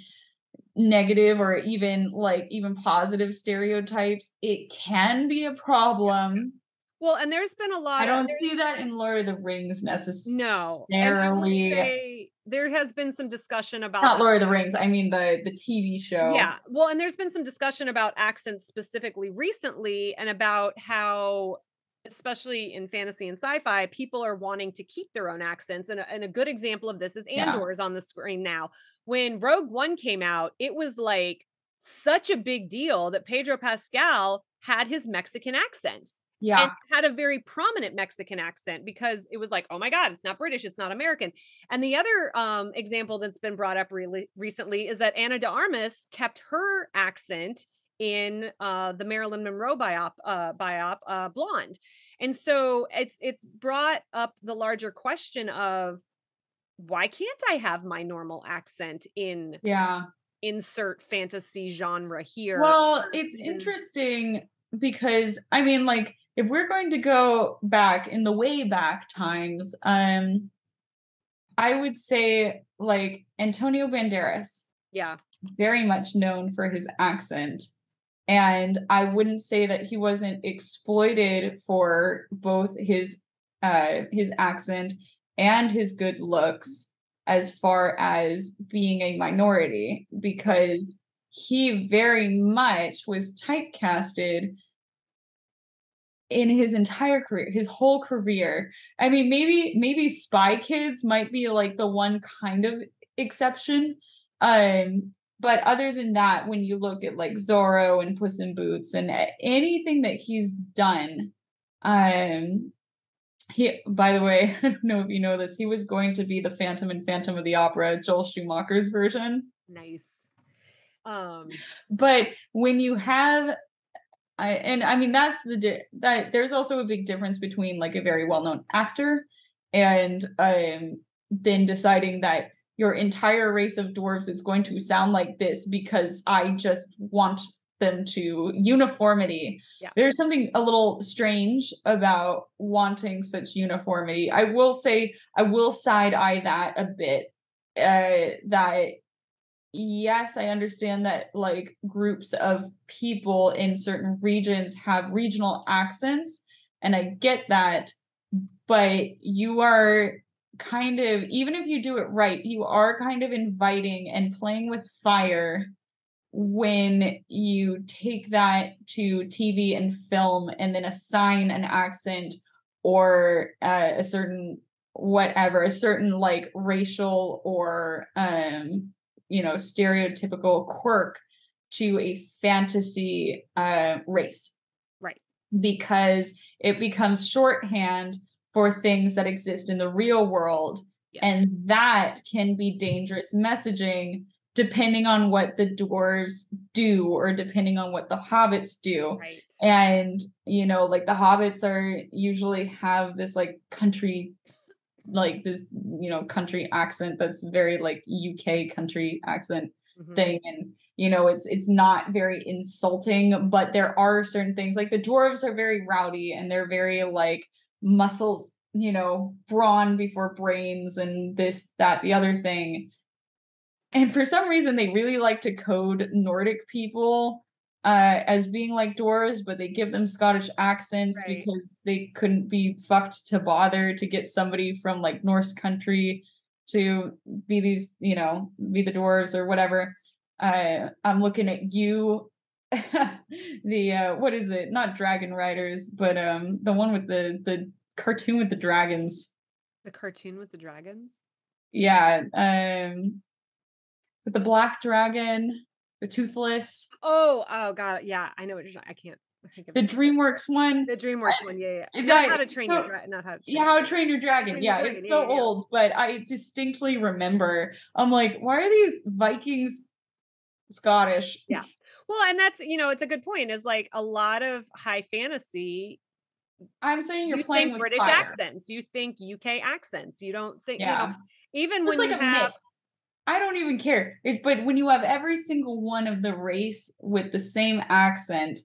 negative or even positive stereotypes, it can be a problem. well, and there's been a I lot of don't see that in Lord of the Rings no, and I will necessarily. say there has been some discussion about Not Lord of the Rings, I mean the TV show. yeah, well, and there's been some discussion about accents specifically recently and about how, especially in fantasy and sci-fi, people are wanting to keep their own accents. And a good example of this is Yeah. Andor's on the screen now. When Rogue One came out, it was like such a big deal that Pedro Pascal had his Mexican accent. Yeah. And had a very prominent Mexican accent because it was like, oh my God, it's not British, it's not American. And the other example that's been brought up really recently is that Anna de Armas kept her accent in the Marilyn Monroe biop Blonde. And so it's brought up the larger question of why can't I have my normal accent in Yeah. insert fantasy genre here? Well, it's interesting because I mean, like, if we're going to go back in the way back times, I would say like Antonio Banderas, Yeah. very much known for his accent. And I wouldn't say that he wasn't exploited for both his accent and his good looks as far as being a minority, because he very much was typecasted in his entire career, his whole career. I mean, maybe Spy Kids might be like the one kind of exception. But other than that, when you look at like Zorro and Puss in Boots and anything that he's done, he, by the way, I don't know if you know this, he was going to be the Phantom in Phantom of the Opera, Joel Schumacher's version. Nice. But when you have I mean that's that there's also a big difference between like a very well-known actor and then deciding that your entire race of dwarves is going to sound like this because I just want them to uniformity. Yeah. There's something a little strange about wanting such uniformity. I will say I will side eye that a bit. That yes, I understand that like groups of people in certain regions have regional accents, and I get that, but you are kind of, even if you do it right, you are kind of inviting and playing with fire when you take that to TV and film and then assign an accent or a certain like racial or stereotypical quirk to a fantasy race. Right. Because it becomes shorthand for things that exist in the real world. Yeah. And that can be dangerous messaging depending on what the dwarves do or depending on what the hobbits do. Right. And, like the hobbits are usually have this like country, like this, country accent that's very like UK country accent thing. And, it's not very insulting, but there are certain things like the dwarves are very rowdy and they're very like muscles, brawn before brains and this, that, the other thing. And for some reason, they really like to code Nordic people as being like dwarves, but they give them Scottish accents Right. because they couldn't be fucked to bother to get somebody from like Norse country to be these, you know, be the dwarves or whatever. I'm looking at you, the what is it? Not Dragon Riders, but the one with the cartoon with the dragons. The cartoon with the dragons? Yeah, with the black dragon, the toothless, Oh god, yeah, I know what you're talking. I can't think of the it. DreamWorks one. The DreamWorks one, yeah, yeah. Not How That to Train Your so Dragon, not How to yeah, Train Your How to Dragon. Train Your How to Dragon. Train Your Yeah, Dragon, it's yeah, so yeah, yeah. old, but I distinctly remember. I'm like, why are these Vikings Scottish? Yeah. Well, and that's, it's a good point, is like a lot of high fantasy, I'm saying you're you playing think with British fire. accents, you think UK accents, you don't think, Yeah, even just when like you a have. mix. I don't even care. But when you have every single one of the race with the same accent,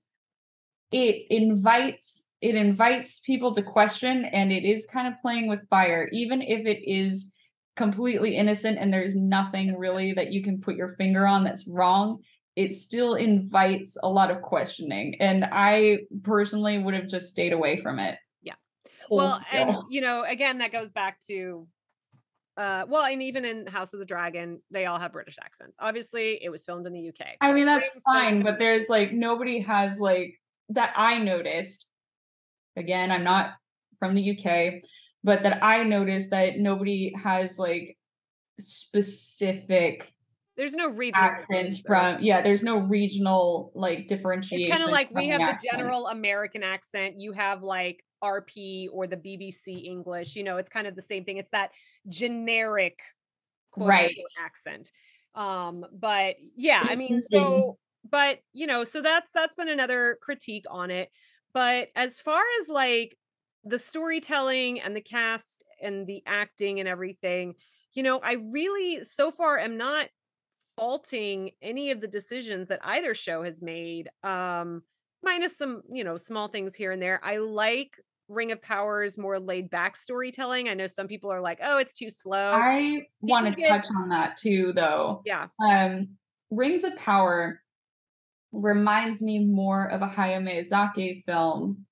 it invites people to question, and it is kind of playing with fire, even if it is completely innocent and there's nothing really that you can put your finger on that's wrong. It still invites a lot of questioning, and I personally would have just stayed away from it. Yeah. Hold Well, and still. again, that goes back to well, and even in House of the Dragon, they all have British accents. Obviously, it was filmed in the UK. I Lord mean, of the that's Rings, filmed fine, in but the UK. there's like nobody has like that I noticed. Again, I'm not from the UK, but that I noticed that nobody has like specific There's no regional accents difference, or from, yeah, there's no regional like it's kind of differentiation like we from the have the accent. general American accent, you have like RP or the BBC English, it's kind of the same thing. It's that generic quote Right. unquote accent. But yeah, I mean, Confusing. but so that's been another critique on it. But as far as like the storytelling and the cast and the acting and everything, I really so far am not faulting any of the decisions that either show has made. Minus some, small things here and there. I like Ring of Power's more laid back storytelling. I know some people are like, "Oh, it's too slow." I want People to get touch on that too, though. yeah. Um, Rings of Power reminds me more of a Hayao Miyazaki film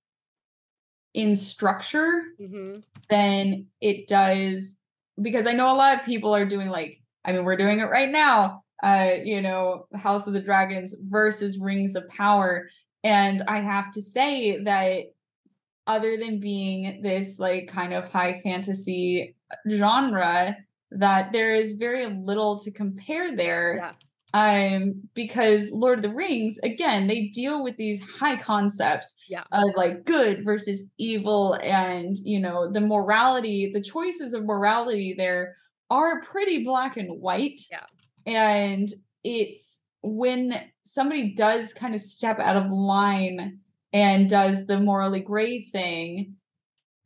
in structure Mhm. than it does, because I know a lot of people are doing like, I mean, we're doing it right now, House of the Dragons versus Rings of Power. And I have to say that other than being this like kind of high fantasy genre, that there is very little to compare there. Yeah. Because Lord of the Rings, again, they deal with these high concepts Yeah. of like good versus evil, and the morality, the choices of morality there are pretty black and white. Yeah. And it's when somebody does kind of step out of line and does the morally gray thing,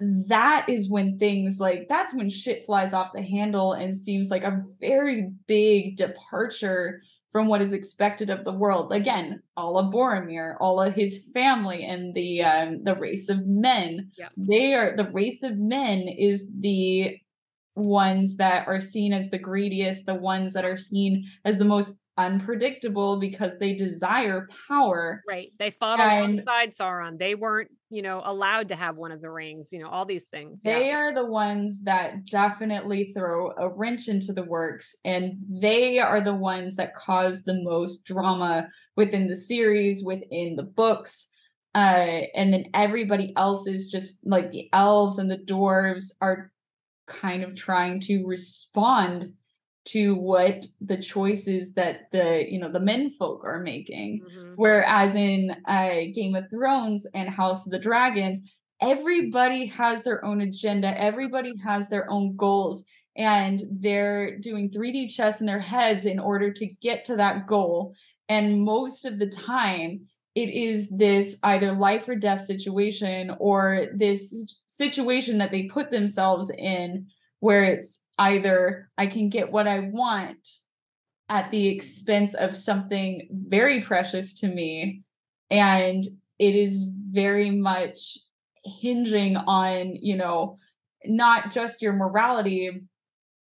that is when things like that's when shit flies off the handle and seems like a very big departure from what is expected of the world. Again, a la Boromir, all of his family, and the race of men. Yeah. They are the race of men is the ones that are seen as the greediest, the ones that are seen as the most unpredictable because they desire power. Right. They fought And alongside Sauron. They weren't, allowed to have one of the rings, all these things. Yeah. they are the ones that definitely throw a wrench into the works, and they are the ones that cause the most drama within the series, within the books. And then everybody else is just like the elves and the dwarves are kind of trying to respond to what the choices that the men folk are making. Mhm. Whereas in Game of Thrones and House of the Dragons, everybody has their own agenda, everybody has their own goals, and they're doing 3D chess in their heads in order to get to that goal. And most of the time it is this either life or death situation, or this situation that they put themselves in, where it's either I can get what I want at the expense of something very precious to me, and it is very much hinging on, not just your morality,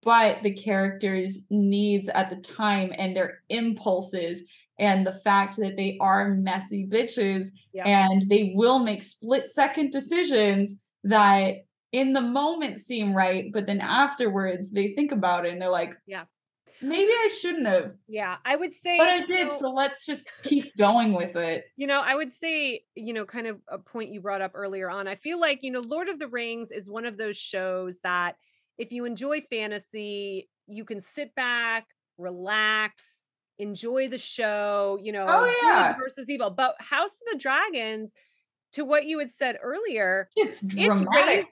but the characters' needs at the time and their impulses and the fact that they are messy bitches Yep. and they will make split-second decisions that in the moment seem right, but then afterwards they think about it and they're like, Yeah. maybe I shouldn't have, Yeah. I would say, but I did, so let's just keep going with it. I would say, kind of a point you brought up earlier on. I feel like, Lord of the Rings is one of those shows that if you enjoy fantasy, you can sit back, relax, enjoy the show, Oh good yeah, versus evil. But House of the Dragons, to what you had said earlier, it's it's dramatic.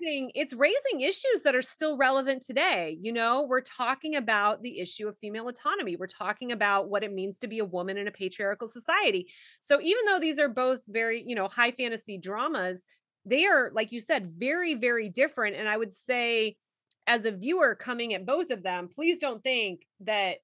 raising issues that are still relevant today. We're talking about the issue of female autonomy. We're talking about what it means to be a woman in a patriarchal society. So even though these are both very, high fantasy dramas, they are, like you said, very, very different. And I would say, as a viewer coming at both of them, please don't think that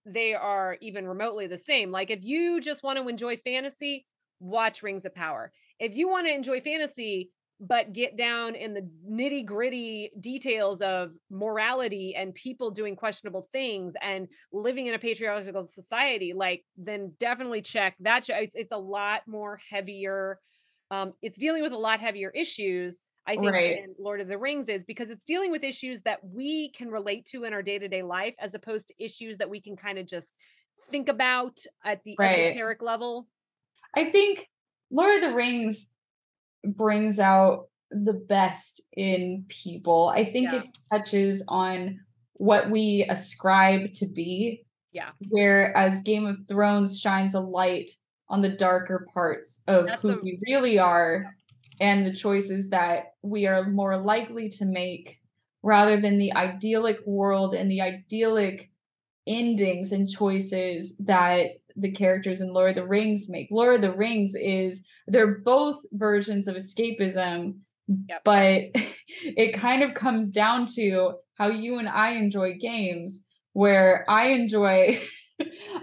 they are even remotely the same. Like if you just want to enjoy fantasy, watch Rings of Power. If you want to enjoy fantasy, but get down in the nitty gritty details of morality and people doing questionable things and living in a patriarchal society, like then definitely check that. It's a lot more heavier. It's dealing with a lot heavier issues, I think, Right, than Lord of the Rings is, because it's dealing with issues that we can relate to in our day to day life, as opposed to issues that we can kind of just think about at the right. esoteric level. I think Lord of the Rings brings out the best in people. I think Yeah. it touches on what we ascribe to be, Yeah. whereas Game of Thrones shines a light on the darker parts of That's who a we really are and the choices that we are more likely to make rather than the idyllic world and the idyllic endings and choices that the characters in Lord of the Rings make. Lord of the Rings is they're both versions of escapism, Yep. but it kind of comes down to how you and I enjoy games, where I enjoy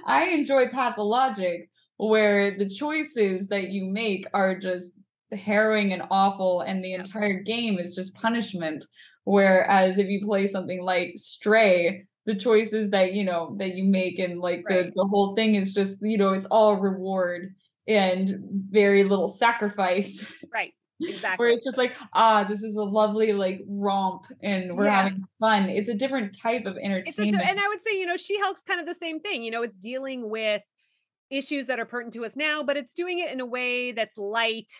I enjoy pathologic, where the choices that you make are just harrowing and awful and the Yep. entire game is just punishment. Whereas if you play something like Stray, the choices that that you make and like the Right. the whole thing is just it's all reward and very little sacrifice. Right. Where Exactly. it's just like this is a lovely like romp and we're Yeah. having fun. It's a different type of And entertainment. I would say, She-Hulk's kind of the same thing. It's dealing with issues that are pertinent to us now, but it's doing it in a way that's light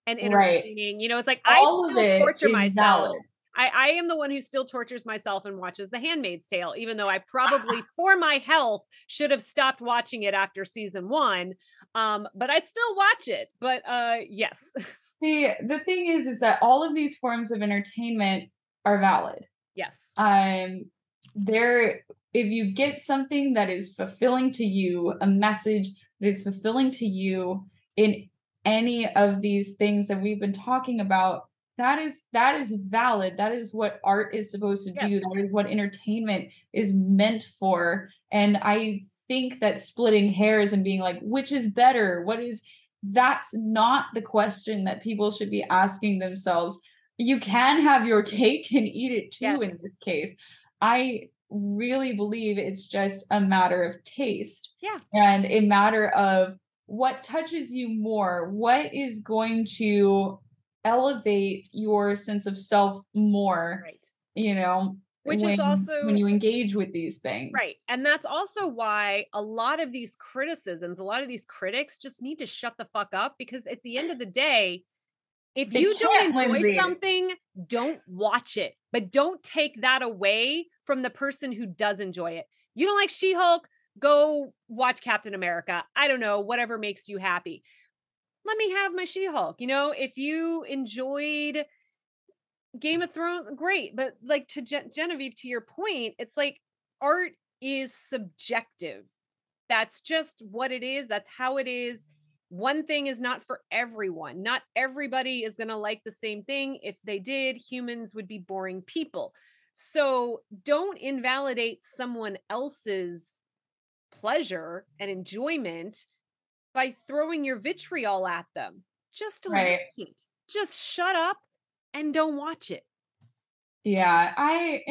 and Right, entertaining. It's like I all of still it torture is myself. valid. I am the one who still tortures myself and watches The Handmaid's Tale, even though I probably, for my health, should have stopped watching it after season one. But I still watch it. But yes. See, the thing is that all of these forms of entertainment are valid. Yes. um there if you get something that is fulfilling to you, a message that is fulfilling to you in any of these things that we've been talking about, that is valid. That is what art is supposed to do. Yes. That is what entertainment is meant for. And I think that splitting hairs and being like, which is better, what is that's not the question that people should be asking themselves. You can have your cake and eat it too in Yes. this case. I really believe it's just a matter of taste Yeah. and a matter of what touches you more, what is going to elevate your sense of self more, Right. you know, Which is when also you engage with these things. right. And that's also why a lot of these criticisms, a lot of these critics just need to shut the fuck up, because at the end of the day, if They you don't can't, enjoy Lindsay. something, don't watch it. But don't take that away from the person who does enjoy it. You don't like She-Hulk? Go watch Captain America. I don't know, whatever makes you happy. Let me have my She-Hulk. If you enjoyed Game of Thrones, great. But like to Genevieve, to your point, it's like art is subjective. That's just what it is. That's how it is. One thing is not for everyone. Not everybody is going to like the same thing. If they did, humans would be boring people. So don't invalidate someone else's pleasure and enjoyment by throwing your vitriol at them. Just don't Right. watch it. Just shut up and don't watch it. Yeah, I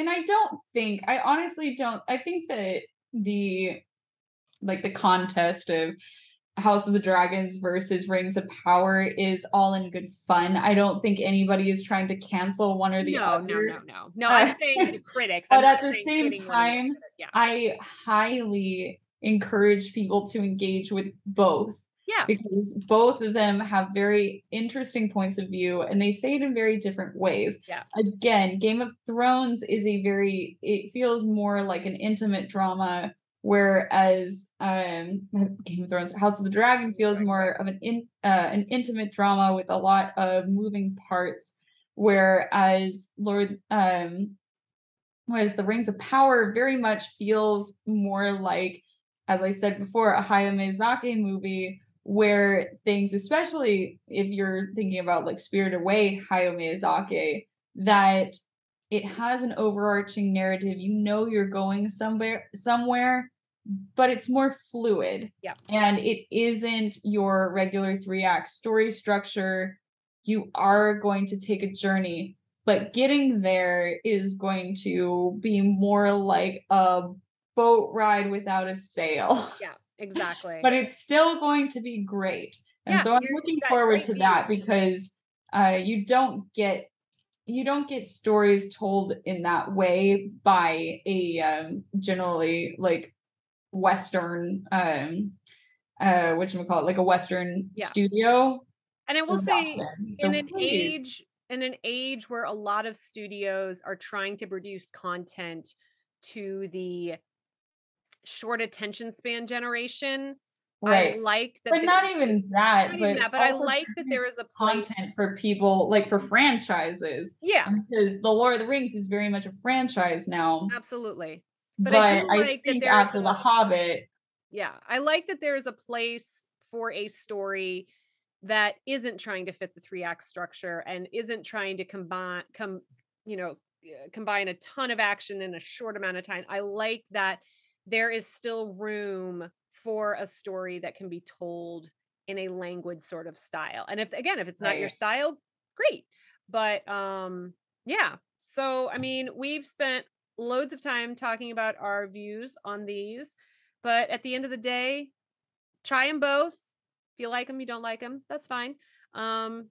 honestly don't, I think that the the contest of House of the Dragons versus Rings of Power is all in good fun. I don't think anybody is trying to cancel one or the No, no, other. no, no. No, I'm Uh, saying the critics. I'm but not at the saying same pitting one against time, the other. Yeah. I highly encourage people to engage with both Yeah. because both of them have very interesting points of view and they say it in very different ways. Yeah. Again, Game of Thrones is it feels more like an intimate drama, whereas Game of Thrones House of the Dragon feels more of an intimate drama with a lot of moving parts, whereas whereas the Rings of Power very much feels more like, as I said before, a Hayao Miyazaki movie where things, especially if you're thinking about like Spirited Away, Hayao Miyazaki, that it has an overarching narrative. You know you're going somewhere, but it's more fluid. Yeah. And it isn't your regular 3-act story structure. You are going to take a journey, but getting there is going to be more like a boat ride without a sail. Yeah, exactly. But it's still going to be great. And Yeah, so I'm looking forward to that because you don't get stories told in that way by a generally like Western whatchamacallit, like a Western Yeah. studio. And I will say So in please. an age where a lot of studios are trying to produce content to the short attention span generation, I Right. like that But not even that, not even but that, but I also like that there produce is a place. content for people, like for franchises. Yeah, Because The Lord of the Rings is very much a franchise now. absolutely. But I But do I like that think there is after The Hobbit, yeah, I like that there is a place for a story that isn't trying to fit the 3-act structure and isn't trying to you know, combine a ton of action in a short amount of time. I like that there is still room for a story that can be told in a languid sort of style. And if it's not your right. style, great. But yeah. So I mean, we've spent loads of time talking about our views on these, but at the end of the day, try them both. If you like them, you don't like them, that's fine. Um,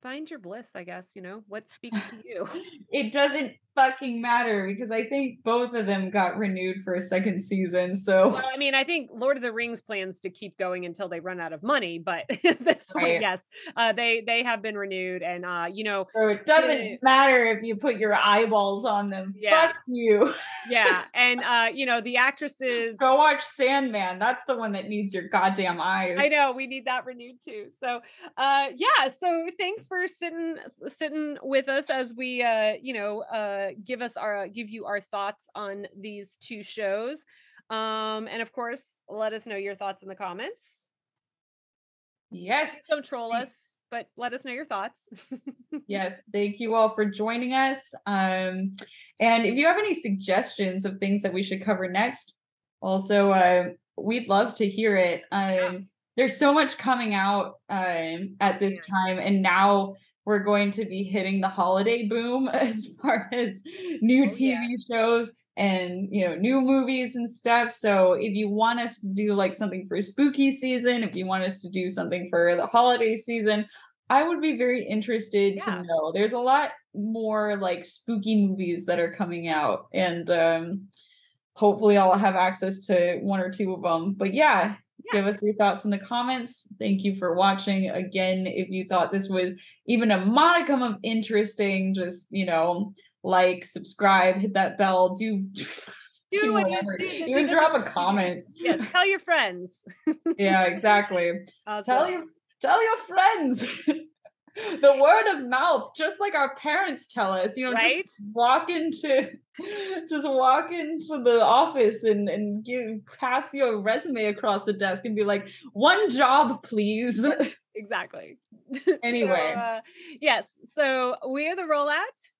find your bliss, I guess, what speaks to you. It doesn't fucking matter because I think both of them got renewed for a second season. So Well, I mean, I think Lord of the Rings plans to keep going until they run out of money, but this one, right. yes, they have been renewed, and So it doesn't matter if you put your eyeballs on them. yeah, Fuck you. yeah, and the actresses. Go watch Sandman. That's the one that needs your goddamn eyes. I know we need that renewed too. So, yeah. So thanks for sitting with us as we, give you our thoughts on these two shows. And of course, let us know your thoughts in the comments. Yes. Don't troll us, but let us know your thoughts. Yes. Thank you all for joining us. And if you have any suggestions of things that we should cover next, also, we'd love to hear it. There's so much coming out at this time, and now we're going to be hitting the holiday boom as far as new TV shows and new movies and stuff. So if you want us to do like something for spooky season, if you want us to do something for the holiday season, I would be very interested to know. There's a lot more like spooky movies that are coming out, and hopefully I'll have access to one or two of them. But yeah, give us your thoughts in the comments. Thank you for watching. Again, if you thought this was even a modicum of interesting, just, like, subscribe, hit that bell, do whatever. Even drop a comment. Yes, tell your friends. Yeah, exactly. Awesome. Tell your friends. The word of mouth, just like our parents tell us, right? just walk into the office and pass your resume across the desk and be like, one job, please. Exactly. Anyway. So, yes. So we're the Rollout.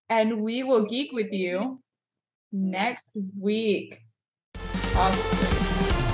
And we will geek with you next week. Awesome.